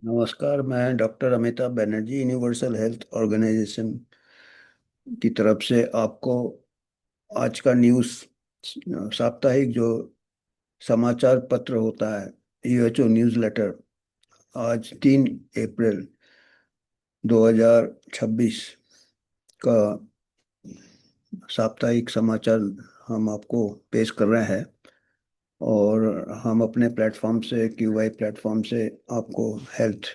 नमस्कार। मैं doctor Amitabh Banerjee Universal Health Organisation की तरफ से आपको आज का न्यूज़ साप्ताहिक जो समाचार पत्र होता है, यूएचओ न्यूज़ लेटर, आज 3 अप्रैल 2026 का साप्ताहिक समाचार हम आपको पेश कर रहे हैं। और हम अपने प्लेटफॉर्म से, क्यूवाई प्लेटफॉर्म से आपको हेल्थ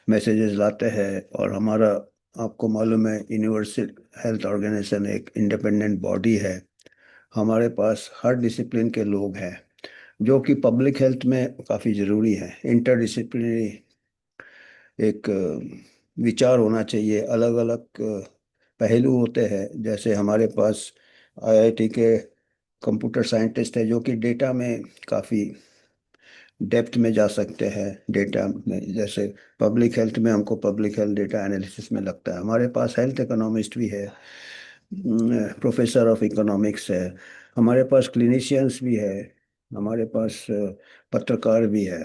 मैसेजेस लाते हैं। और हमारा, आपको मालूम है, यूनिवर्सल हेल्थ ऑर्गेनाइजेशन एक इंडिपेंडेंट बॉडी है। हमारे पास हर डिसिप्लिन के लोग हैं, जो कि पब्लिक हेल्थ में काफ़ी ज़रूरी है। इंटरडिसिप्लिनरी एक विचार होना चाहिए। अलग अलग पहलू होते हैं। जैसे हमारे पास आईआईटी के कंप्यूटर साइंटिस्ट है, जो कि डेटा में काफ़ी डेप्थ में जा सकते हैं। डेटा में जैसे पब्लिक हेल्थ में हमको पब्लिक हेल्थ डेटा एनालिसिस में लगता है। हमारे पास हेल्थ इकोनॉमिस्ट भी है, प्रोफेसर ऑफ इकोनॉमिक्स है। हमारे पास क्लिनिशियंस भी है। हमारे पास पत्रकार भी है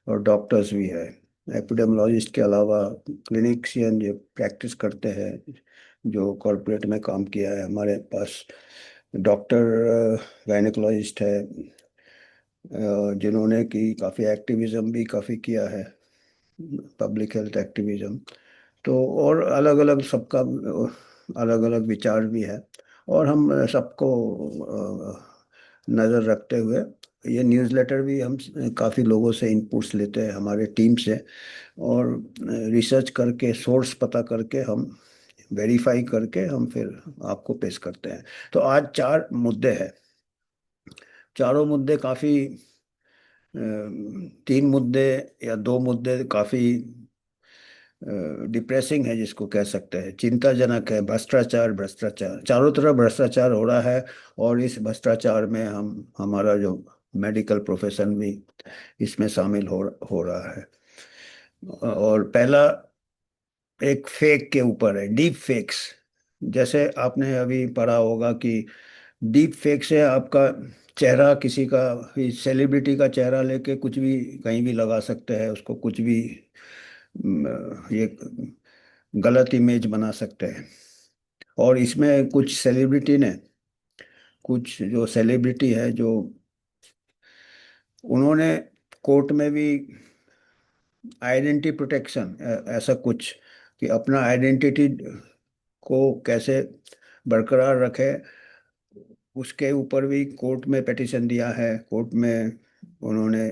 और डॉक्टर्स भी है। एपिडेमियोलॉजिस्ट के अलावा क्लिनिशियन जो प्रैक्टिस करते हैं, जो कॉरपोरेट में काम किया है। हमारे पास डॉक्टर गायनेकोलॉजिस्ट है, जिन्होंने की काफ़ी एक्टिविज्म भी काफ़ी किया है, पब्लिक हेल्थ एक्टिविज्म। तो और अलग अलग सबका अलग अलग विचार भी है। और हम सबको नज़र रखते हुए ये न्यूज़लेटर भी हम काफ़ी लोगों से इनपुट्स लेते हैं, हमारे टीम से। और रिसर्च करके, सोर्स पता करके, हम वेरीफाई करके हम फिर आपको पेश करते हैं। तो आज 4 मुद्दे हैं। चारों मुद्दे काफ़ी, 3 मुद्दे या 2 मुद्दे काफ़ी डिप्रेसिंग है, जिसको कह सकते हैं, चिंताजनक है। भ्रष्टाचार, भ्रष्टाचार, चारों तरफ भ्रष्टाचार हो रहा है। और इस भ्रष्टाचार में हम, हमारा जो मेडिकल प्रोफेशन भी इसमें शामिल हो रहा है। और पहला एक फेक के ऊपर है, डीप फेक्स। जैसे आपने अभी पढ़ा होगा कि डीप फेक से आपका चेहरा, किसी का सेलिब्रिटी का चेहरा लेके कुछ भी कहीं भी लगा सकते हैं, उसको कुछ भी ये गलत इमेज बना सकते हैं। और इसमें कुछ सेलिब्रिटी ने, कुछ जो सेलिब्रिटी है, जो उन्होंने कोर्ट में भी आइडेंटिटी प्रोटेक्शन, ऐसा कुछ कि अपना आइडेंटिटी को कैसे बरकरार रखे, उसके ऊपर भी कोर्ट में पिटीशन दिया है। कोर्ट में उन्होंने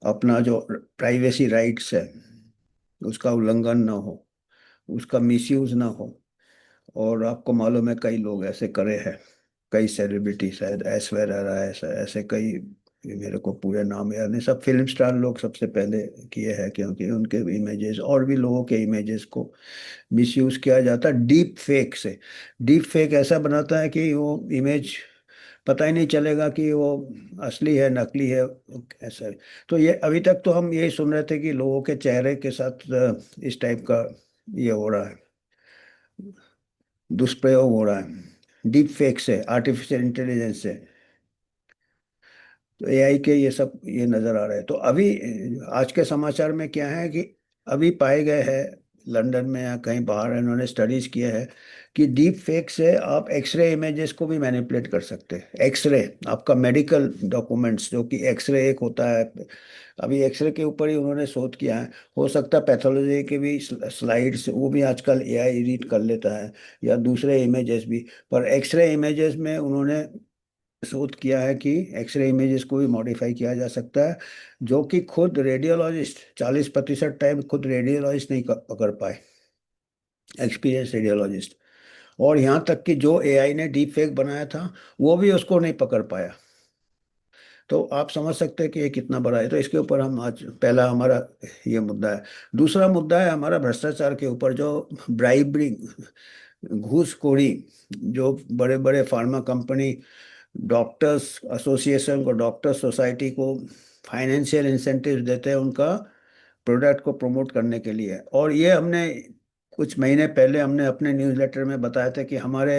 अपना जो प्राइवेसी राइट्स है, उसका उल्लंघन ना हो, उसका मिसयूज ना हो। और आपको मालूम है, कई लोग ऐसे करे हैं। कई सेलिब्रिटी, शायद ऐश्वर्या राय, ऐसे ऐसे कई, मेरे को पूरे नाम याद नहीं, सब फिल्म स्टार लोग सबसे पहले किए हैं, क्योंकि उनके इमेजेस और भी लोगों के इमेजेस को मिसयूज किया जाता है डीप फेक से। डीप फेक ऐसा बनाता है कि वो इमेज पता ही नहीं चलेगा कि वो असली है, नकली है, ऐसा है। तो ये अभी तक तो हम यही सुन रहे थे कि लोगों के चेहरे के साथ इस टाइप का ये हो रहा है, दुष्प्रयोग हो रहा है डीप फेक से, आर्टिफिशियल इंटेलिजेंस से। तो एआई के ये सब ये नजर आ रहे हैं। तो अभी आज के समाचार में क्या है कि अभी पाए गए हैं, लंदन में या कहीं बाहर इन्होंने स्टडीज किया है कि डीप फेक से आप एक्सरे इमेजेस को भी मैनिपुलेट कर सकते हैं। एक्सरे, आपका मेडिकल डॉक्यूमेंट्स, जो कि एक्सरे एक होता है, अभी एक्सरे के ऊपर ही उन्होंने शोध किया है। हो सकता है पैथोलॉजी के भी स्लाइड्स वो भी आजकल एआई एडिट कर लेता है, या दूसरे इमेजेस भी। पर एक्सरे इमेजेस में उन्होंने शोध किया है कि एक्सरे इमेजेस को भी मॉडिफाई किया जा सकता है, जो कि खुद रेडियोलॉजिस्ट 40% टाइम खुद रेडियोलॉजिस्ट नहीं पकड़ पाए, एक्सपीरियंस रेडियोलॉजिस्ट। और यहाँ तक कि जो एआई ने डीप फेक बनाया था, वो भी उसको नहीं पकड़ पाया। तो आप समझ सकते हैं कि ये कितना बड़ा है। तो इसके ऊपर हम आज, पहला हमारा ये मुद्दा है। दूसरा मुद्दा है हमारा भ्रष्टाचार के ऊपर, जो ब्राइबरी, घूसखोरी, जो बड़े बड़े फार्मा कंपनी डॉक्टर्स एसोसिएशन को, डॉक्टर्स सोसाइटी को फाइनेंशियल इंसेंटिव देते हैं उनका प्रोडक्ट को प्रमोट करने के लिए। और ये हमने कुछ महीने पहले हमने अपने न्यूज़लेटर में बताया था कि हमारे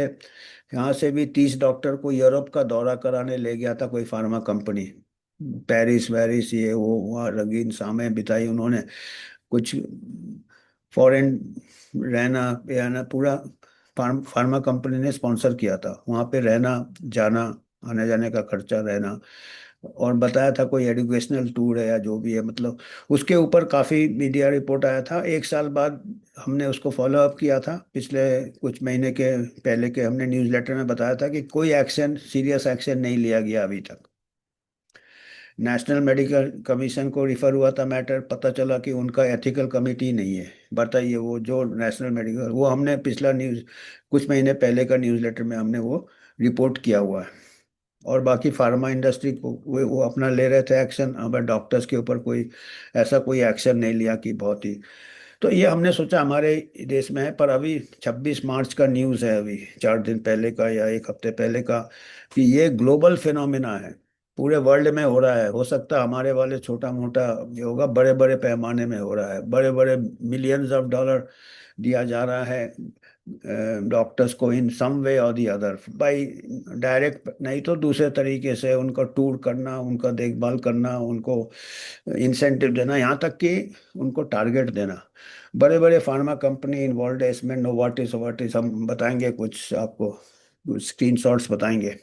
यहाँ से भी 30 डॉक्टर को यूरोप का दौरा कराने ले गया था कोई फार्मा कंपनी। पेरिस वेरिस ये वो वहाँ रंगीन शामें बिताई उन्होंने। कुछ फॉरेन रहना रहना पूरा फार्मा कंपनी ने स्पॉन्सर किया था, वहाँ पे रहना जाना, आने जाने का खर्चा रहना। और बताया था कोई एजुकेशनल टूर है या जो भी है, मतलब उसके ऊपर काफ़ी मीडिया रिपोर्ट आया था। एक साल बाद हमने उसको फॉलो अप किया था, पिछले कुछ महीने के पहले के हमने न्यूज़लेटर में बताया था कि कोई एक्शन, सीरियस एक्शन नहीं लिया गया अभी तक। नेशनल मेडिकल कमीशन को रिफर हुआ था मैटर, पता चला कि उनका एथिकल कमिटी नहीं है। बताइए, वो जो नेशनल मेडिकल, वो हमने पिछला न्यूज़ कुछ महीने पहले का न्यूज़लेटर में हमने वो रिपोर्ट किया हुआ है। और बाकी फार्मा इंडस्ट्री को वो अपना ले रहे थे एक्शन, अब डॉक्टर्स के ऊपर कोई ऐसा कोई एक्शन नहीं लिया कि बहुत ही। तो ये हमने सोचा हमारे देश में है, पर अभी 26 मार्च का न्यूज़ है, अभी 4 दिन पहले का या एक हफ्ते पहले का, कि ये ग्लोबल फिनोमिना है, पूरे वर्ल्ड में हो रहा है। हो सकता है हमारे वाले छोटा मोटा ये होगा, बड़े बड़े पैमाने में हो रहा है, बड़े बड़े मिलियंस ऑफ डॉलर दिया जा रहा है डॉक्टर्स को, इन सम वे और दी अदर, बाई डायरेक्ट नहीं तो दूसरे तरीके से, उनका टूर करना, उनका देखभाल करना, उनको इंसेंटिव देना, यहाँ तक कि उनको टारगेट देना। बड़े बड़े फार्मा कंपनी इन्वॉल्व है इसमें, नोवार्टिस वोवार्टिस, हम बताएंगे कुछ आपको, स्क्रीनशॉट्स बताएंगे।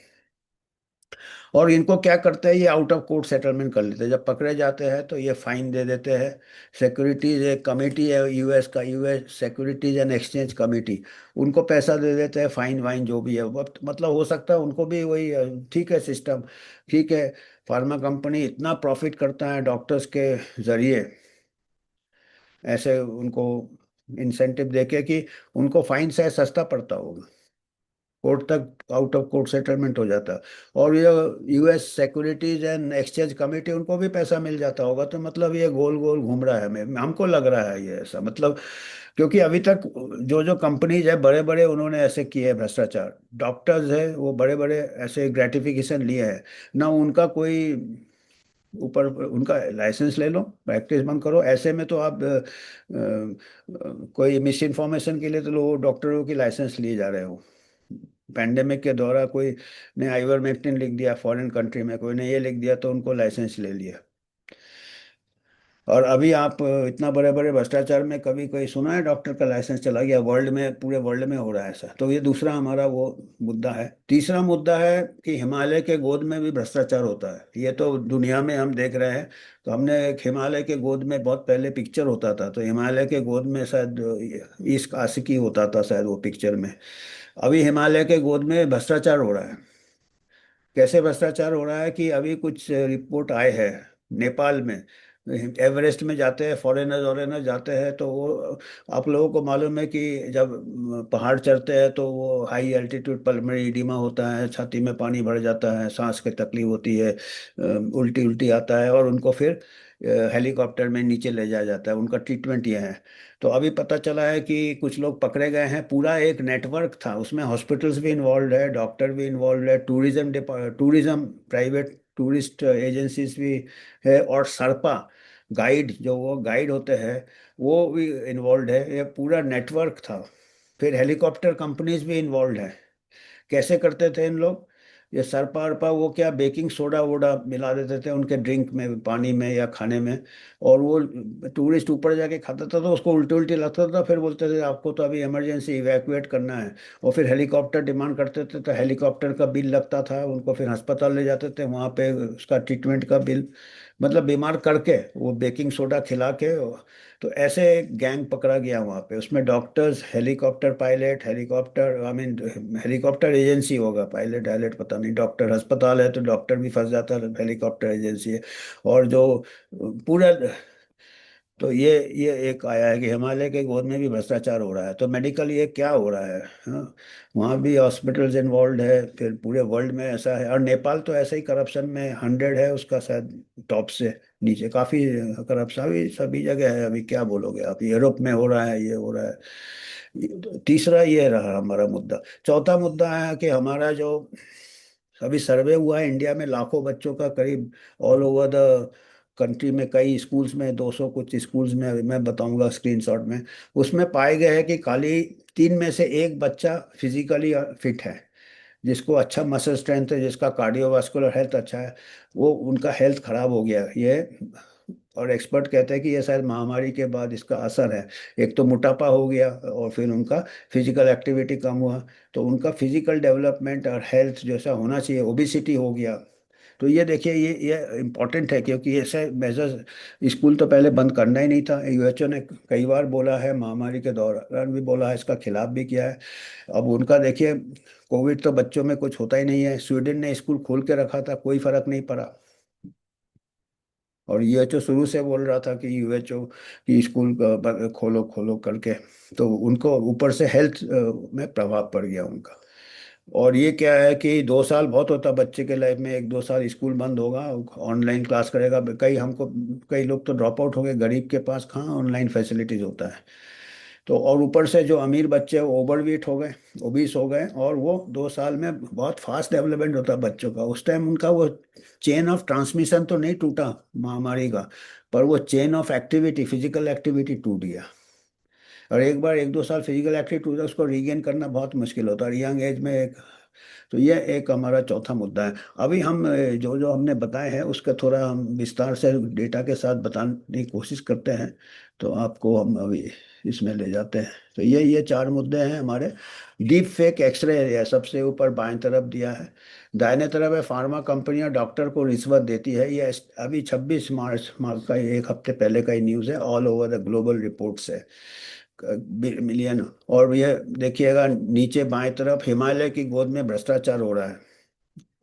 और इनको क्या करते हैं, ये आउट ऑफ कोर्ट सेटलमेंट कर लेते हैं, जब पकड़े जाते हैं तो ये फाइन दे देते हैं। सिक्योरिटीज एक कमेटी है यूएस का, US securities and exchange committee, उनको पैसा दे देते हैं, फाइन वाइन जो भी है मतलब हो सकता है उनको भी वही ठीक है सिस्टम, ठीक है। फार्मा कंपनी इतना प्रॉफिट करता है डॉक्टर्स के जरिए, ऐसे उनको इंसेंटिव देके कि उनको फाइन शायद सस्ता पड़ता होगा, कोर्ट तक आउट ऑफ कोर्ट सेटलमेंट हो जाता। और ये US securities and exchange committee, उनको भी पैसा मिल जाता होगा। तो मतलब ये गोल गोल घूम रहा है, हमें हमको लग रहा है ये ऐसा, मतलब क्योंकि अभी तक जो जो कंपनीज है बड़े बड़े, उन्होंने ऐसे किए हैं भ्रष्टाचार, डॉक्टर्स है वो बड़े बड़े ऐसे ग्रेटिफिकेशन लिए हैं ना, उनका कोई ऊपर उनका लाइसेंस ले लो, प्रैक्टिस बंद करो। ऐसे में तो आप कोई मिस इन्फॉर्मेशन के लिए तो लोग डॉक्टरों की लाइसेंस लिए जा रहे हो। पैंडेमिक के दौरान कोई ने आइवरमेक्टिन लिख दिया, फॉरेन कंट्री में कोई ने ये लिख दिया, तो उनको लाइसेंस ले लिया। और अभी आप इतना बड़े बड़े भ्रष्टाचार में कभी कोई सुना है डॉक्टर का लाइसेंस चला गया? वर्ल्ड में, पूरे वर्ल्ड में हो रहा है ऐसा। तो ये दूसरा हमारा वो मुद्दा है। तीसरा मुद्दा है कि हिमालय के गोद में भी भ्रष्टाचार होता है, ये तो दुनिया में हम देख रहे हैं। तो हमने एक हिमालय के गोद में बहुत पहले पिक्चर होता था, तो हिमालय के गोद में शायद इश्क आशिकी होता था शायद वो पिक्चर में। अभी हिमालय के गोद में भ्रष्टाचार हो रहा है। कैसे भ्रष्टाचार हो रहा है कि अभी कुछ रिपोर्ट आए हैं, नेपाल में एवरेस्ट में जाते हैं फॉरेनर्स, वॉरेनर्स जाते हैं, तो वो आप लोगों को मालूम है कि जब पहाड़ चढ़ते हैं तो वो हाई एल्टीट्यूड पल्मोनरी इडीमा होता है, छाती में पानी भर जाता है, सांस की तकलीफ होती है, उल्टी उल्टी आता है, और उनको फिर हेलीकॉप्टर में नीचे ले जाया जाता है, उनका ट्रीटमेंट ये है। तो अभी पता चला है कि कुछ लोग पकड़े गए हैं, पूरा एक नेटवर्क था उसमें, हॉस्पिटल्स भी इन्वॉल्व है, डॉक्टर भी इन्वॉल्व है, टूरिज्म प्राइवेट टूरिस्ट एजेंसीज भी है, और सरपा गाइड, जो वो गाइड होते हैं, वो भी इन्वॉल्व है, ये पूरा नेटवर्क था। फिर हेलीकॉप्टर कंपनीज भी इन्वॉल्व है। कैसे करते थे इन लोग, ये सरपा अरपा वो क्या बेकिंग सोडा वोडा मिला देते थे उनके ड्रिंक में, पानी में या खाने में, और वो टूरिस्ट ऊपर जाके खाता था तो उसको उल्टी उल्टी लगता था, फिर बोलते थे आपको तो अभी इमरजेंसी इवैक्यूएट करना है। और फिर हेलीकॉप्टर डिमांड करते थे, तो हेलीकॉप्टर का बिल लगता था उनको, फिर अस्पताल ले जाते थे, वहाँ पे उसका ट्रीटमेंट का बिल, मतलब बीमार करके वो बेकिंग सोडा खिला के। तो ऐसे एक गैंग पकड़ा गया वहाँ पे, उसमें doctors, helicopter pilot, helicopter I mean helicopter agency होगा, पायलट पायलट पता नहीं, डॉक्टर अस्पताल है तो डॉक्टर भी फंस जाता है, हेलीकॉप्टर एजेंसी है। और जो पूरा, तो ये एक आया है कि हिमालय के गोद में भी भ्रष्टाचार हो रहा है। तो मेडिकल ये क्या हो रहा है, हाँ, वहाँ भी हॉस्पिटल्स इन्वॉल्व है, फिर पूरे वर्ल्ड में ऐसा है। और नेपाल तो ऐसे ही करप्शन में 100 है उसका शायद, टॉप से नीचे काफी करप्शन अभी सभी जगह है। अभी क्या बोलोगे आप, यूरोप में हो रहा है, ये हो रहा है। तीसरा ये रहा हमारा मुद्दा। चौथा मुद्दा है कि हमारा जो अभी सर्वे हुआ है इंडिया में, लाखों बच्चों का करीब, ऑल ओवर द कंट्री में, कई स्कूल्स में, 200 कुछ स्कूल्स में, मैं बताऊंगा स्क्रीनशॉट में, उसमें पाए गए हैं कि खाली 3 में से 1 बच्चा फिजिकली फिट है। जिसको अच्छा मसल स्ट्रेंथ है, जिसका कार्डियोवास्कुलर हेल्थ अच्छा है, वो उनका हेल्थ खराब हो गया ये। और एक्सपर्ट कहते हैं कि ये शायद महामारी के बाद इसका असर है। एक तो मोटापा हो गया, और फिर उनका फिजिकल एक्टिविटी कम हुआ, तो उनका फिजिकल डेवलपमेंट और हेल्थ जैसा होना चाहिए, ओबिसिटी हो गया। तो ये देखिए, ये इम्पोर्टेंट है, क्योंकि ऐसे मेजर्स स्कूल तो पहले बंद करना ही नहीं था। यूएचओ ने कई बार बोला है, महामारी के दौरान भी बोला है, इसका खिलाफ भी किया है। अब उनका देखिए, कोविड तो बच्चों में कुछ होता ही नहीं है। स्वीडन ने स्कूल खोल के रखा था, कोई फर्क नहीं पड़ा। और यूएचओ शुरू से बोल रहा था कि यूएचओ की स्कूल खोलो खोलो करके, तो उनको ऊपर से हेल्थ में प्रभाव पड़ गया उनका। और ये क्या है कि 2 साल बहुत होता बच्चे के लाइफ में, 1-2 साल स्कूल बंद होगा, ऑनलाइन क्लास करेगा। कई लोग तो ड्रॉप आउट हो गए, गरीब के पास कहाँ ऑनलाइन फैसिलिटीज होता है। तो और ऊपर से जो अमीर बच्चे हैं वो ओवरवेट हो गए, ओबीस हो गए, और वो 2 साल में बहुत फास्ट डेवलपमेंट होता है बच्चों का। उस टाइम उनका वो चेन ऑफ ट्रांसमिशन तो नहीं टूटा महामारी का, पर वो chain of activity, physical activity टूट गया। और एक बार 1-2 साल फिजिकल एक्टिविटी टूटा, उसको रीगेन करना बहुत मुश्किल होता है यंग एज में। तो यह एक हमारा चौथा मुद्दा है। अभी हम जो जो हमने बताए हैं उसका थोड़ा हम विस्तार से डेटा के साथ बताने की कोशिश करते हैं। तो आपको हम अभी इसमें ले जाते हैं। तो ये 4 मुद्दे हैं हमारे। डीप फेक एक्सरे है सबसे ऊपर बाएं तरफ दिया है। दाहिने तरफ है, फार्मा कंपनियां डॉक्टर को रिश्वत देती है। ये अभी 26 मार्च का, 1 हफ्ते पहले का ही न्यूज़ है। All over the global reports है, मिलियन। और ये देखिएगा नीचे बाएं तरफ, हिमालय की गोद में भ्रष्टाचार हो रहा है।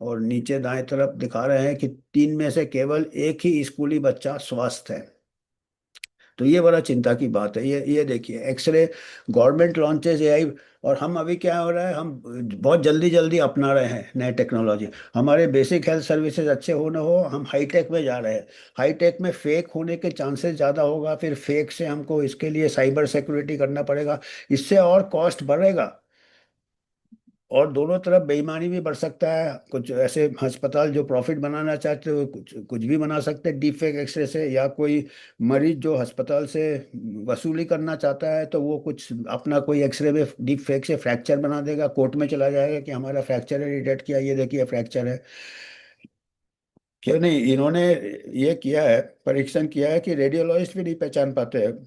और नीचे दाएं तरफ दिखा रहे हैं कि 3 में से केवल एक ही स्कूली बच्चा स्वस्थ है। तो ये बड़ा चिंता की बात है। ये देखिए, एक्सरे गवर्नमेंट लॉन्चेस एआई। और हम अभी क्या हो रहा है, हम बहुत जल्दी जल्दी अपना रहे हैं नए टेक्नोलॉजी। हमारे बेसिक हेल्थ सर्विसेज अच्छे हो ना हो, हम हाईटेक में जा रहे हैं। हाईटेक में फेक होने के चांसेस ज़्यादा होगा, फिर फेक से हमको इसके लिए साइबर सिक्योरिटी करना पड़ेगा, इससे और कॉस्ट बढ़ेगा। और दोनों तरफ बेईमानी भी बढ़ सकता है। कुछ ऐसे अस्पताल जो प्रॉफिट बनाना चाहते हो, कुछ कुछ भी बना सकते हैं डीप फेक एक्सरे से। या कोई मरीज जो अस्पताल से वसूली करना चाहता है, तो वो कुछ अपना कोई एक्सरे में डीप फेक से फ्रैक्चर बना देगा, कोर्ट में चला जाएगा कि हमारा फ्रैक्चर है, डिटेक्ट किया, ये देखिए फ्रैक्चर है। क्यों नहीं, इन्होंने ये किया है, परीक्षण किया है कि रेडियोलॉजिस्ट भी नहीं पहचान पाते हैं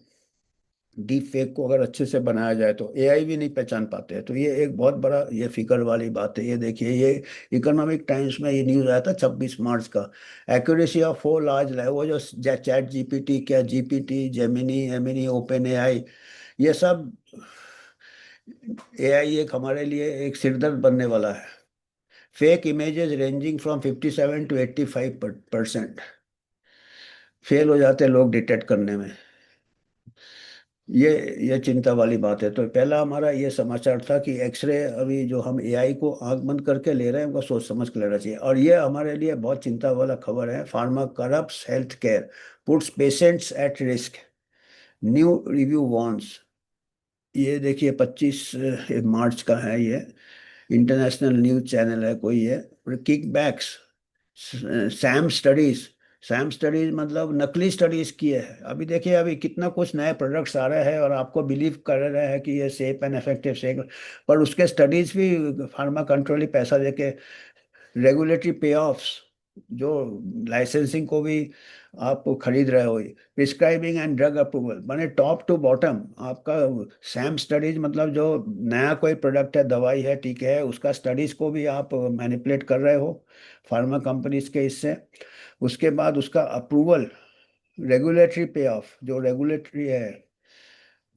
डीप फेक को। अगर अच्छे से बनाया जाए तो एआई भी नहीं पहचान पाते हैं। तो ये एक बहुत बड़ा ये फिक्र वाली बात है। ये देखिए, ये इकोनॉमिक टाइम्स में ये न्यूज़ आया था 26 मार्च का। एक्यूरेसी ऑफ 4 लार्ज, वो जो चैट जीपीटी, क्या जीपीटी, जेमिनी, एमिनी, ओपन एआई, ये सब एआई एक हमारे लिए एक सिरदर्द बनने वाला है। Fake images ranging from 57 to 85% fail हो जाते हैं लोग डिटेक्ट करने में। ये ये चिंता वाली बात है। तो पहला हमारा ये समाचार था कि एक्सरे अभी जो हम एआई को आंख बंद करके ले रहे हैं, उनको सोच समझ के लेना चाहिए। और ये हमारे लिए बहुत चिंता वाला खबर है, pharma corrupts health care, puts patients at risk, new review warns. ये देखिए 25 मार्च का है ये। इंटरनेशनल न्यूज चैनल है कोई ये। Kickbacks, Sam studies. Sam studies मतलब नकली स्टडीज की है। अभी देखिए, अभी कितना कुछ नए प्रोडक्ट्स आ रहे हैं और आपको बिलीव कर रहे हैं कि ये सेफ एंड इफेक्टिव सेफ, पर उसके स्टडीज भी फार्मा कंट्रोल ही पैसा देके, रेगुलेटरी पे ऑफ्स, जो लाइसेंसिंग को भी आप खरीद रहे हो, प्रिस्क्राइबिंग एंड ड्रग अप्रूवल, माने टॉप टू बॉटम आपका। सैम स्टडीज मतलब जो नया कोई प्रोडक्ट है, दवाई है, टीके है, उसका स्टडीज को भी आप मैनिपुलेट कर रहे हो फार्मा कंपनीज के इससे। उसके बाद उसका अप्रूवल, रेगुलेटरी पे ऑफ, जो रेगुलेटरी है,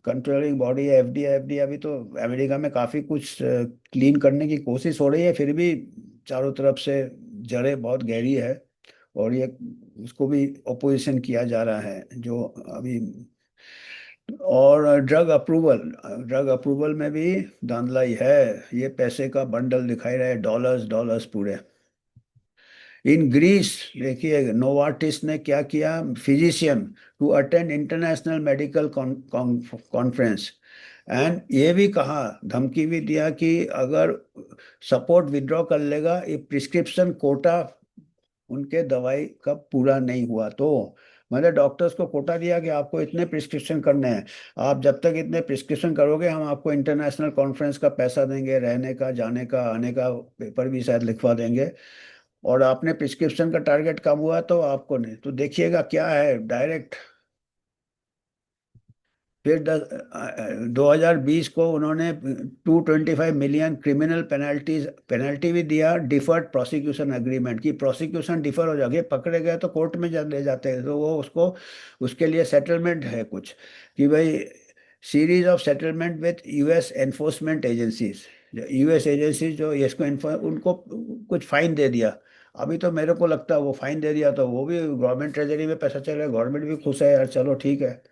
कंट्रोलिंग बॉडी है, एफडीए। एफडीए अभी तो अमेरिका में काफ़ी कुछ क्लीन करने की कोशिश हो रही है, फिर भी चारों तरफ से जड़ें बहुत गहरी है। और ये उसको भी ओपोजिशन किया जा रहा है जो अभी। और ड्रग अप्रूवल में भी धांधलाई है। ये पैसे का बंडल दिखाई रहे, डॉलर्स डॉलर्स पूरे। इन ग्रीस देखिए, नोवार्टिस ने क्या किया, physician to attend international medical conference, and ये भी कहा, धमकी भी दिया कि अगर सपोर्ट विड्रॉ कर लेगा, ये प्रिस्क्रिप्शन कोटा उनके दवाई का पूरा नहीं हुआ तो मैंने डॉक्टर्स को कोटा दिया कि आपको इतने प्रिस्क्रिप्शन करने हैं, आप जब तक इतने प्रिस्क्रिप्शन करोगे हम आपको इंटरनेशनल कॉन्फ्रेंस का पैसा देंगे, रहने का, जाने का, आने का, पेपर भी शायद लिखवा देंगे। और आपने प्रिस्क्रिप्शन का टारगेट कम हुआ तो आपको नहीं, तो देखिएगा क्या है डायरेक्ट। फिर 2020 को उन्होंने 225 मिलियन क्रिमिनल पेनल्टीज, पेनल्टी भी दिया, डिफर्ड प्रोसिक्यूशन एग्रीमेंट की, प्रोसिक्यूशन डिफर हो जाएगी, पकड़े गए तो कोर्ट में ले जाते हैं, तो वो उसको, उसके लिए सेटलमेंट है कुछ, कि भाई series of settlement with US enforcement agencies, US agency जो इसको उनको कुछ फाइन दे दिया। अभी तो मेरे को लगता है वो फाइन दे दिया तो वो भी गवर्नमेंट ट्रेजरी में पैसा चल रहा है, गवर्नमेंट भी खुश है यार, चलो ठीक है।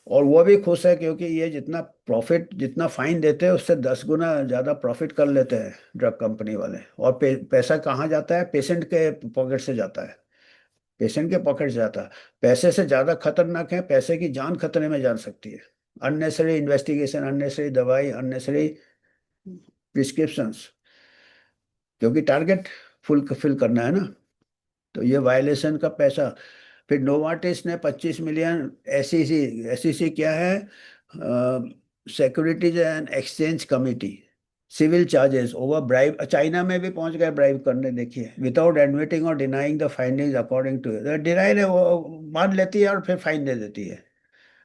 और वो भी खुश है क्योंकि ये जितना प्रॉफिट, जितना फाइन देते हैं उससे 10 गुना ज्यादा प्रॉफिट कर लेते हैं ड्रग कंपनी वाले। और पैसा कहाँ जाता है? पेशेंट के पॉकेट से जाता है, पेशेंट के पॉकेट से जाता है। पैसे से ज्यादा खतरनाक है, पैसे की जान खतरे में जा सकती है। अननेसरी इन्वेस्टिगेशन, अननेसरी दवाई, अननेसरी प्रिस्क्रिप्शंस, क्योंकि टारगेट फुल फिल करना है ना। तो ये वायलेशन का पैसा। फिर नोवार्टिस ने 25 मिलियन, एसईसी, एसईसी क्या है? Securities and exchange committee, civil charges over bribe, China में भी पहुंच गए ब्राइब करने, देखिए, विदाउट एडमिटिंग और denying the findings according to, deny है वो, मान लेती है और फिर फाइन दे देती है।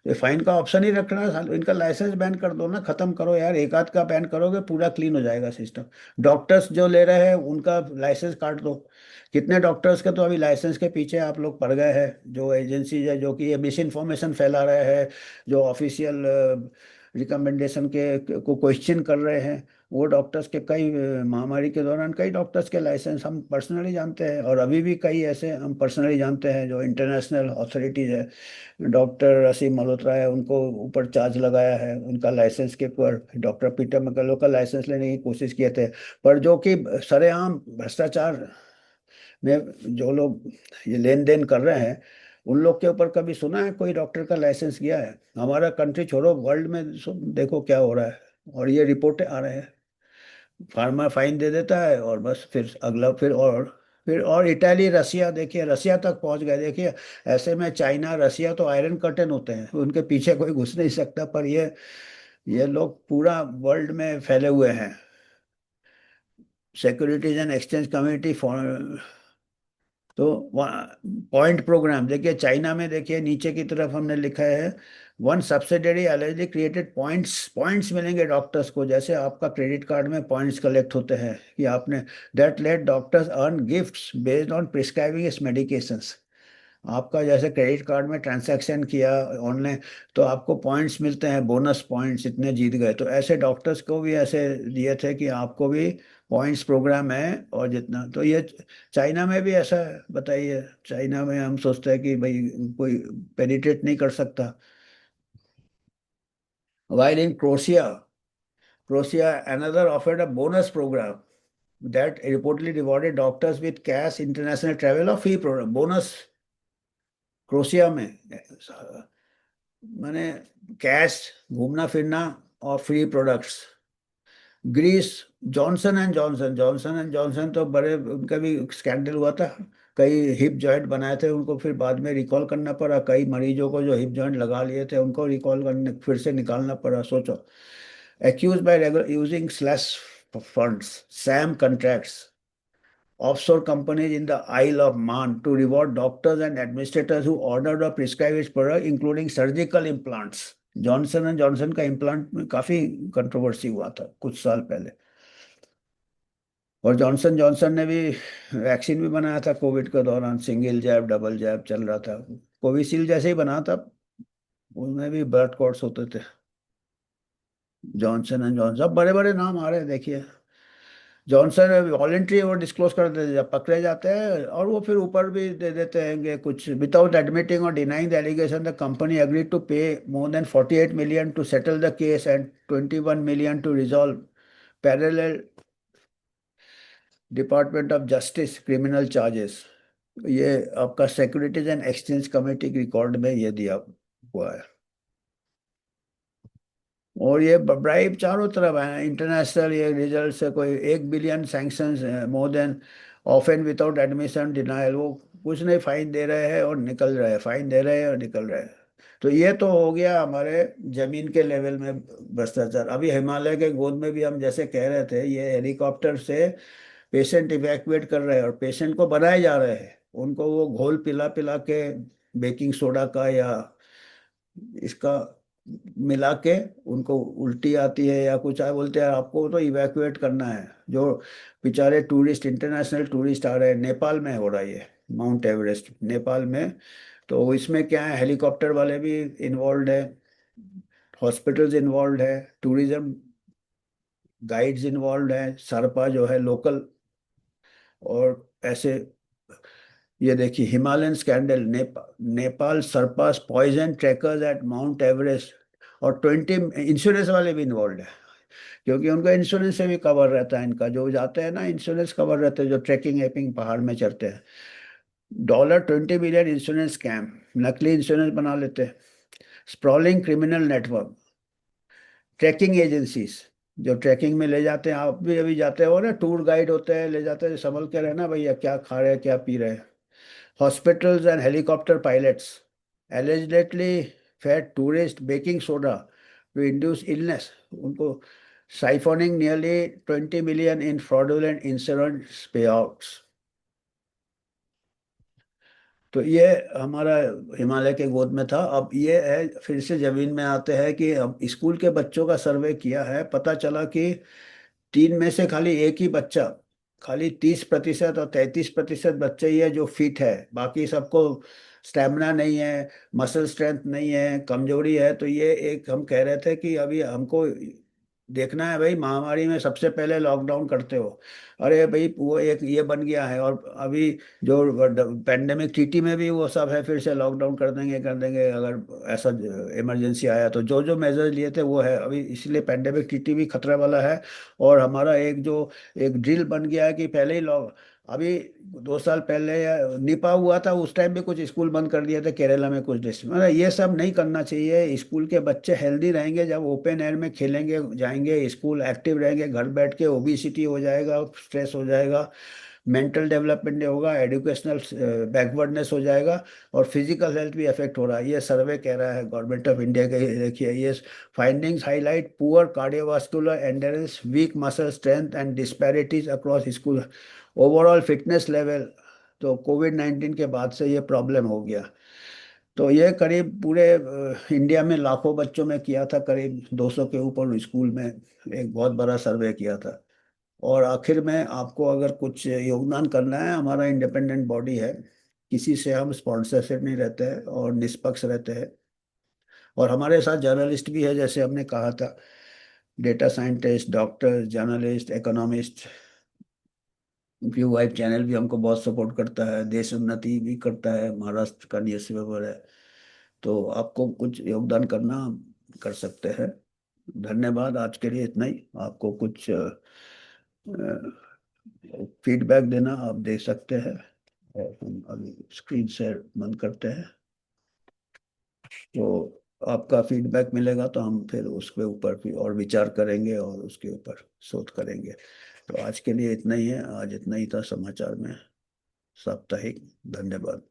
ये फाइन का ऑप्शन ही रखना, इनका लाइसेंस बैन कर दो ना, खत्म करो यार, एक आध का बैन करोगे पूरा क्लीन हो जाएगा सिस्टम। डॉक्टर्स जो ले रहे हैं उनका लाइसेंस काट दो। कितने डॉक्टर्स के तो अभी लाइसेंस के पीछे आप लोग पड़ गए हैं, जो एजेंसीज है जो कि ये मिस इन्फॉर्मेशन फैला रहे हैं, जो ऑफिशियल रिकमेंडेशन के को क्वेश्चन कर रहे हैं, वो डॉक्टर्स के कई महामारी के दौरान कई डॉक्टर्स के लाइसेंस हम पर्सनली जानते हैं, और अभी भी कई ऐसे हम पर्सनली जानते हैं जो इंटरनेशनल अथॉरिटीज है, डॉक्टर असीम मल्होत्रा है, उनको ऊपर चार्ज लगाया है उनका लाइसेंस के ऊपर, डॉक्टर पीटर मैकलो का लाइसेंस लेने की कोशिश किए थे। पर जो कि सरेआम भ्रष्टाचार में जो लोग ये लेन देन कर रहे हैं, उन लोग के ऊपर कभी सुना है कोई डॉक्टर का लाइसेंस गया है? हमारा कंट्री छोड़ो, वर्ल्ड में देखो क्या हो रहा है। और ये रिपोर्टें आ रहे हैं, फार्मा फाइन दे देता है और बस फिर अगला, फिर और इटाली, रसिया, देखिए रसिया तक पहुंच गए, देखिए। ऐसे में चाइना, रसिया तो आयरन कर्टन होते हैं, उनके पीछे कोई घुस नहीं सकता, पर ये लोग पूरा वर्ल्ड में फैले हुए हैं। Securities and exchange community for, तो पॉइंट प्रोग्राम देखिए, चाइना में देखिए नीचे की तरफ हमने लिखा है, one subsidiary allergy created points, points मिलेंगे डॉक्टर्स को, जैसे आपका क्रेडिट कार्ड में पॉइंट्स कलेक्ट होते हैं कि आपने, that let doctors earn gifts based on prescribing इस मेडिकेशंस। आपका जैसे क्रेडिट कार्ड में ट्रांजैक्शन किया ऑनलाइन, तो आपको पॉइंट्स मिलते हैं, बोनस पॉइंट्स, इतने जीत गए, तो ऐसे डॉक्टर्स को भी ऐसे दिए थे कि आपको भी पॉइंट्स प्रोग्राम है। और जितना तो ये चाइना में भी ऐसा है, बताइए, चाइना में हम सोचते हैं कि भाई कोई पेनिट्रेट नहीं कर सकता। While in crochet, crochet another offered a bonus program that reportedly rewarded doctors with cash, international travel और free program bonus। क्रोशिया में मैंने कैश, घूमना फिरना और free products. Greece, Johnson and Johnson, Johnson and Johnson तो बड़े, उनका भी स्कैंडल हुआ था, कई हिप जॉइंट बनाए थे, उनको फिर बाद में रिकॉल करना पड़ा, कई मरीजों को जो हिप जॉइंट लगा लिए थे उनको रिकॉल करने, फिर से निकालना पड़ा, सोचो। Accuse by using slush funds, sham contracts, offshore companies in the Isle of Man to reward doctors and administrators who ordered or prescribed its product, including surgical implants। Johnson and Johnson का implant में काफी controversy हुआ था कुछ साल पहले। और Johnson Johnson ने भी वैक्सीन भी बनाया था कोविड के दौरान, सिंगल जैब, डबल जैब चल रहा था, कोविशील्ड जैसे ही बना था, उनमें भी ब्लड क्लॉट्स होते थे। जॉनसन एंड जॉनसन, सब बड़े बड़े नाम आ रहे हैं, देखिए। जॉनसन वॉलेंट्री वो डिस्क्लोज कर देते हैं जब पकड़े जाते हैं, और वो फिर ऊपर भी दे देते हैं कि कुछ, विदाउट एडमिटिंग और denying the allegation the company agree to pay more than 48 million to settle the case and 21 million to resolve parallel department of justice criminal charges. ये आपका सिक्योरिटीज एंड एक्सचेंज कमेटी के record में ये दिया हुआ है। और ये ब्राइब चारों तरफ है, इंटरनेशनल ये रिजल्ट से कोई 1 billion sanctions, more than often without admission denial, वो कुछ नहीं, फाइन दे रहे हैं और निकल रहे हैं, फाइन दे रहे हैं और निकल रहे हैं। तो ये तो हो गया हमारे जमीन के लेवल में भ्रष्टाचार। अभी हिमालय के गोद में भी हम जैसे कह रहे थे, ये हेलीकॉप्टर से पेशेंट इवैक्यूएट कर रहे हैं और पेशेंट को बनाए जा रहे हैं, उनको वो घोल पिला पिला के बेकिंग सोडा का या इसका मिला के उनको उल्टी आती है या कुछ है, बोलते हैं आपको तो इवैक्यूएट करना है। जो बेचारे टूरिस्ट, इंटरनेशनल टूरिस्ट आ रहे हैं, नेपाल में हो रहा है ये, माउंट एवरेस्ट नेपाल में। तो इसमें क्या है, हेलीकॉप्टर वाले भी इन्वॉल्व है, हॉस्पिटल्स इन्वॉल्व है, टूरिज्म गाइड्स इन्वॉल्व है, सरपा जो है लोकल, और ऐसे। ये देखिए Himalayan scandal, Nepal Sherpas poison trekkers at Mount Everest, और 20 इंश्योरेंस वाले भी इन्वॉल्व है, क्योंकि उनका इंश्योरेंस से भी कवर रहता है, इनका जो जाते हैं ना इंश्योरेंस कवर रहते हैं, जो ट्रैकिंग एपिंग पहाड़ में चढ़ते हैं। $20 मिलियन इंश्योरेंस स्कैम, नकली इंश्योरेंस बना लेते हैं। Sprawling criminal network, trekking agencies जो ट्रैकिंग में ले जाते हैं, आप भी अभी जाते हो ना, टूर गाइड होते हैं, ले जाते हैं, संभल के रहना भैया, क्या खा रहे हैं क्या पी रहे हैं। Hospitals and helicopter pilots allegedly fed tourists baking soda to induce illness. उनको siphoning nearly 20 million in fraudulent insurance payouts. तो ये हमारा हिमालय के गोद में था। अब ये है, फिर से जमीन में आते हैं कि अब स्कूल के बच्चों का सर्वे किया है, पता चला कि 3 में से खाली एक ही बच्चा, खाली 30% और 33% बच्चे ही है जो फिट है, बाकी सबको स्टेमिना नहीं है, मसल स्ट्रेंथ नहीं है, कमजोरी है। तो ये एक हम कह रहे थे कि अभी हमको देखना है भाई, महामारी में सबसे पहले लॉकडाउन करते हो, अरे भाई वो एक ये बन गया है, और अभी जो पेंडेमिक टीटी में भी वो सब है, फिर से लॉकडाउन कर देंगे अगर ऐसा इमरजेंसी आया तो। जो जो मेजर्स लिए थे वो है अभी, इसलिए पेंडेमिक टीटी भी खतरा वाला है। और हमारा एक जो एक ड्रिल बन गया है कि पहले ही लॉक, अभी 2 साल पहले निपा हुआ था, उस टाइम भी कुछ स्कूल बंद कर दिए थे केरला में कुछ डिस्ट्रिक्ट, मतलब ये सब नहीं करना चाहिए। स्कूल के बच्चे हेल्दी रहेंगे जब ओपन एयर में खेलेंगे, जाएंगे स्कूल, एक्टिव रहेंगे, घर बैठ के ओबीसिटी हो जाएगा, स्ट्रेस हो जाएगा, मेंटल डेवलपमेंट नहीं होगा, एजुकेशनल बैकवर्डनेस हो जाएगा, और फिजिकल हेल्थ भी अफेक्ट हो रहा है। ये सर्वे कह रहा है गवर्नमेंट ऑफ इंडिया का, ये देखिए, ये findings highlight poor cardiovascular endurance, weak muscle strength and disparities across school, overall fitness level. तो कोविड-19 के बाद से ये प्रॉब्लम हो गया। तो ये करीब पूरे इंडिया में लाखों बच्चों में किया था, करीब 200 के ऊपर स्कूल में एक बहुत बड़ा सर्वे किया था। और आखिर में आपको अगर कुछ योगदान करना है, हमारा इंडिपेंडेंट बॉडी है, किसी से हम स्पॉन्सरशिप नहीं रहते हैं और निष्पक्ष रहते हैं। और हमारे साथ जर्नलिस्ट भी है, जैसे हमने कहा था, data scientist, doctor, journalist, economist. View vibe channel भी हमको बहुत सपोर्ट करता है, देश उन्नति भी करता है, महाराष्ट्र का न्यूज़पेपर है। तो आपको कुछ योगदान करना कर सकते हैं। धन्यवाद, आज के लिए इतना ही। आपको कुछ फीडबैक देना आप दे सकते हैं, और हम अभी स्क्रीन शेयर बंद करते हैं। तो आपका फीडबैक मिलेगा तो हम फिर उसके ऊपर भी और विचार करेंगे और उसके ऊपर शोध करेंगे। तो आज के लिए इतना ही है, आज इतना ही था समाचार में साप्ताहिक। धन्यवाद।